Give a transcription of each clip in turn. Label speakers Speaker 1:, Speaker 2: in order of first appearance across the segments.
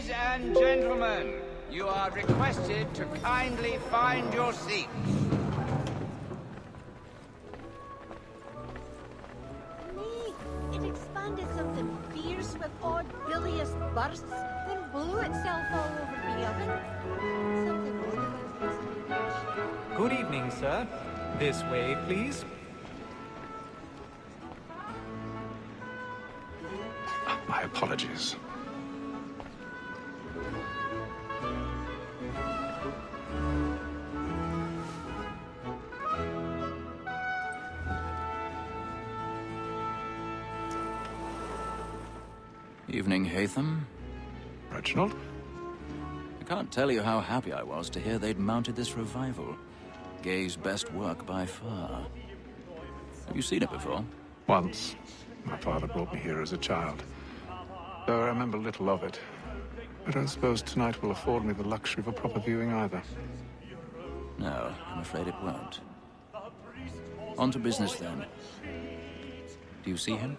Speaker 1: Ladies and gentlemen, you are requested to kindly find your seats.
Speaker 2: It expanded something fierce with odd bilious bursts, then blew itself all over the oven. Something odd about this.
Speaker 3: Good evening, sir. This way, please.
Speaker 4: My apologies.
Speaker 5: Evening, Hatham.
Speaker 4: Reginald?
Speaker 5: I can't tell you how happy I was to hear they'd mounted this revival. Gay's best work by far. Have you seen it before?
Speaker 4: Once. My father brought me here as a child. Though I remember little of it. I don't suppose tonight will afford me the luxury of a proper viewing either.
Speaker 5: No, I'm afraid it won't. On to business then. Do you see him?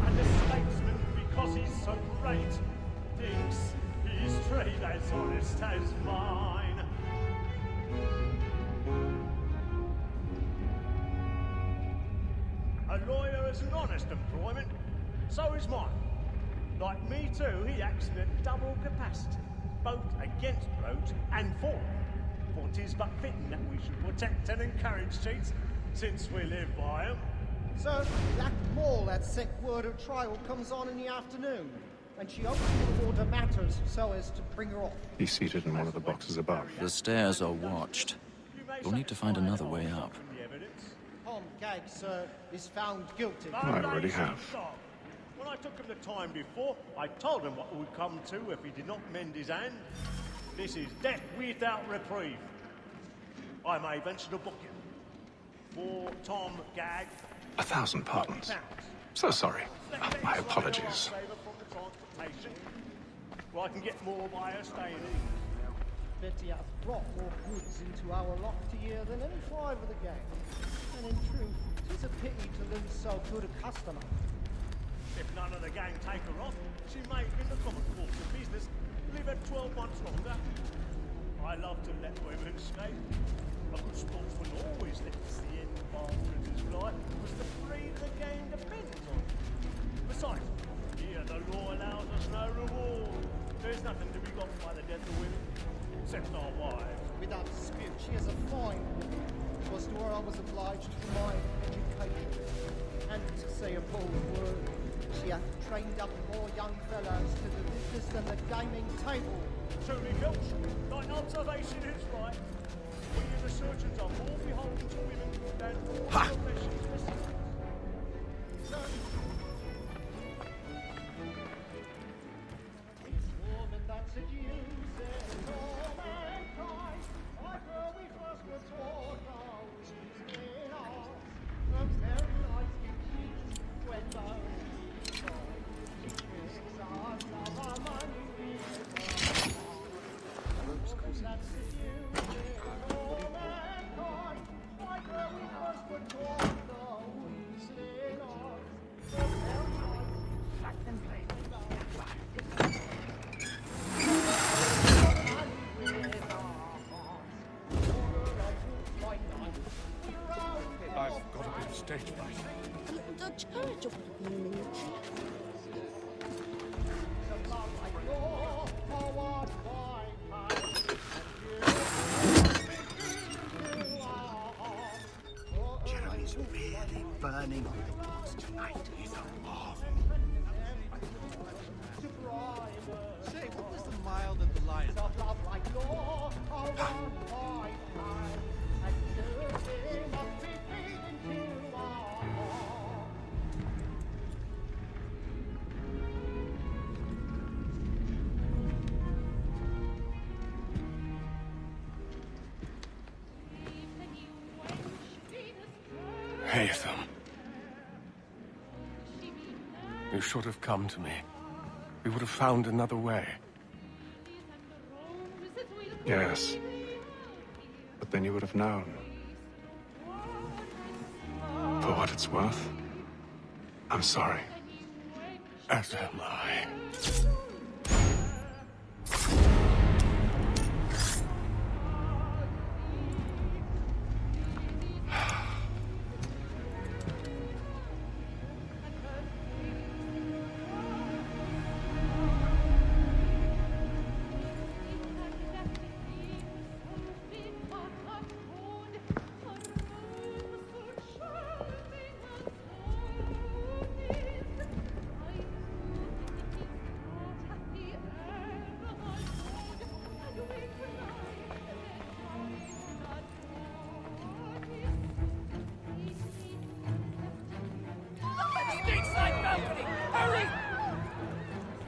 Speaker 6: And a statesman, because he's so great, thinks his trade as honest as mine. A lawyer is an honest employment, so is mine. Like me too, he acts in a double capacity, both against roads and for them. For 'tis but fitting that we should protect and encourage cheats, since we live by 'em.
Speaker 7: Sir, that mall that sick word of trial comes on in the afternoon, and she hopes to order matters so as to bring her off.
Speaker 4: He's seated in one of the boxes above.
Speaker 5: The stairs are watched. You'll need to find another way up.
Speaker 7: Tom Gag, sir, is found guilty.
Speaker 4: I already have.
Speaker 6: When I took him the time before, I told him what it would come to if he did not mend his hand. This is death without reprieve. I may venture to book him. For Tom Gag.
Speaker 4: 1,000 pardons. So sorry. My apologies.
Speaker 6: Well, I can get more by her staying in.
Speaker 7: Betty hath brought more goods into our locked year than any five of the gang. And in truth, 'tis a pity to lose so good a customer.
Speaker 6: If none of the gang take her off, she may, in the common course of business, live at 12 months longer. I love to let women escape. A good sportsman always lets the end after his life, because the freedom of the game depends on it. Besides, here the law allows us no reward. There's nothing to be got by the death of women, except our wives.
Speaker 7: Without dispute, she is a fine woman. 'Twas to her I was obliged for my education. And to say a bold word, she hath trained up more young fellows to the business than the gaming table.
Speaker 6: Truly, Filch, thine observation is right. We as the surgeons are more beholden to women than all professions besides.
Speaker 7: It's woman that seduces all mankind. Like where we first were taught how she's in us. From very nice to cheats when those she tricks us of our money with her. Woman that seduces all mankind. Like where we first were taught how she's in us. From very nice to
Speaker 4: I've got a bit of stage fright.
Speaker 2: A little Dutch courage up in the military.
Speaker 8: Jeremy's really burning on the boss tonight. He's a marvel.
Speaker 9: Say, what was the mile that the lion...
Speaker 4: Hatham. You should have come to me. We would have found another way. Yes. But then you would have known. For what it's worth, I'm sorry. As am I.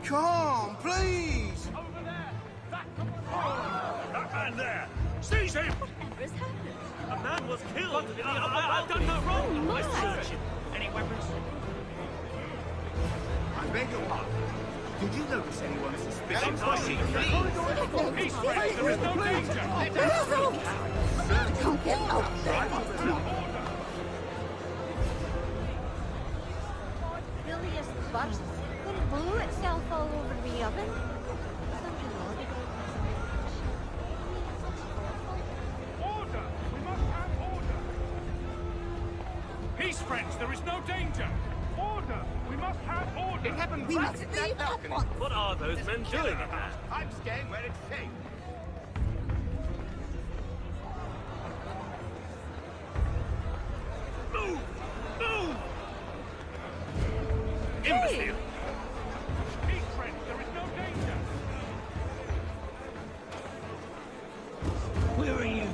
Speaker 8: Come, please!
Speaker 6: Over there! That man there! Seize him!
Speaker 2: Whatever's happened?
Speaker 6: A man was killed! I've done no wrong! I searched him! Any weapons?
Speaker 8: I beg your pardon. Did you notice anyone suspicious?
Speaker 6: He's friends! There is no danger!
Speaker 2: Don't get out there. Bilious bursts, then blew itself all over the oven. Something odd about
Speaker 6: Order! We must have order! Peace, friends! There is no danger! Order! We must have order!
Speaker 1: It happened
Speaker 2: We
Speaker 1: right
Speaker 2: must
Speaker 1: at that
Speaker 2: leave at
Speaker 1: balcony.
Speaker 2: once.
Speaker 6: What are those men doing in there?
Speaker 1: I'm staying where it's safe.
Speaker 6: Move! Move! Imbecile! Peace, friends! There is no danger! Where are you going?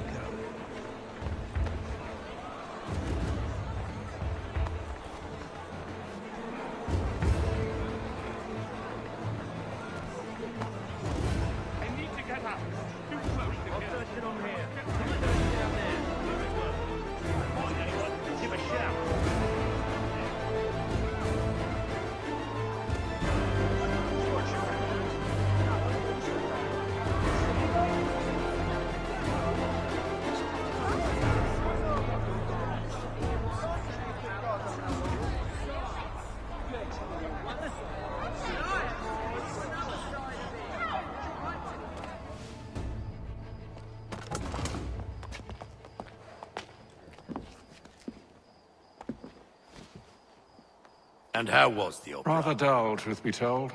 Speaker 1: I need to get out. Too close to
Speaker 6: I'll
Speaker 1: kill.
Speaker 6: search it on here. Down there. Very well. Find anyone, give a shout.
Speaker 10: And how was the opera?
Speaker 4: Rather dull, truth be told.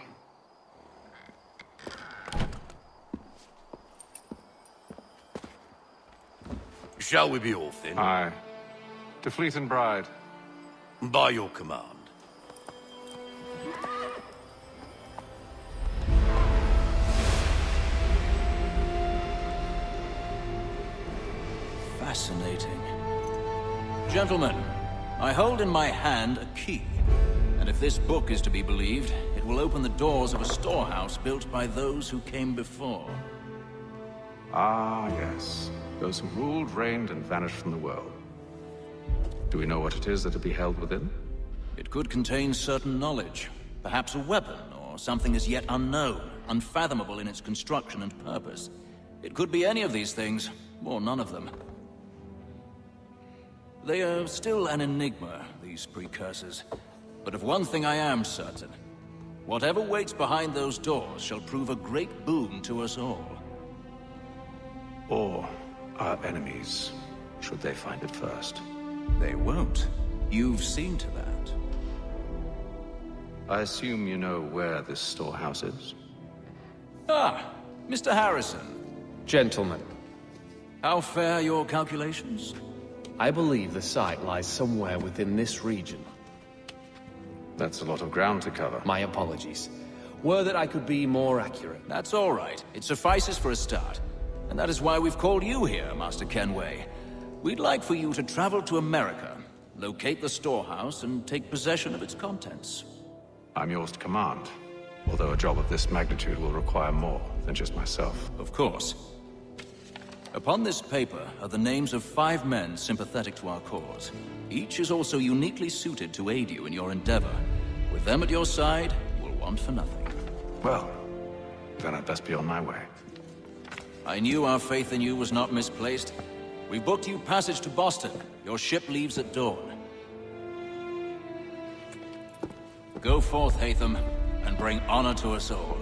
Speaker 10: Shall we be off then?
Speaker 4: Aye. To Fleet and Bride.
Speaker 10: By your command.
Speaker 5: Fascinating. Gentlemen, I hold in my hand a key. And if this book is to be believed, it will open the doors of a storehouse built by those who came before.
Speaker 4: Ah, yes. Those who ruled, reigned, and vanished from the world. Do we know what it is that will be held within?
Speaker 5: It could contain certain knowledge, perhaps a weapon, or something as yet unknown, unfathomable in its construction and purpose. It could be any of these things, or none of them. They are still an enigma, these precursors. But of one thing I am certain. Whatever waits behind those doors shall prove a great boon to us all.
Speaker 4: Or our enemies, should they find it first.
Speaker 5: They won't. You've seen to that.
Speaker 4: I assume you know where this storehouse is?
Speaker 5: Ah, Mr. Harrison.
Speaker 11: Gentlemen,
Speaker 5: How fare your calculations?
Speaker 11: I believe the site lies somewhere within this region.
Speaker 4: That's a lot of ground to cover.
Speaker 11: My apologies. Were that I could be more accurate.
Speaker 5: That's all right. It suffices for a start. And that is why we've called you here, Master Kenway. We'd like for you to travel to America, locate the storehouse, and take possession of its contents.
Speaker 4: I'm yours to command, although a job of this magnitude will require more than just myself.
Speaker 5: Of course. Upon this paper are the names of 5 men sympathetic to our cause. Each is also uniquely suited to aid you in your endeavor. With them at your side, you will want for nothing.
Speaker 4: Well, then I'd best be on my way.
Speaker 5: I knew our faith in you was not misplaced. We booked you passage to Boston. Your ship leaves at dawn. Go forth, Hatham. bring honor to us all.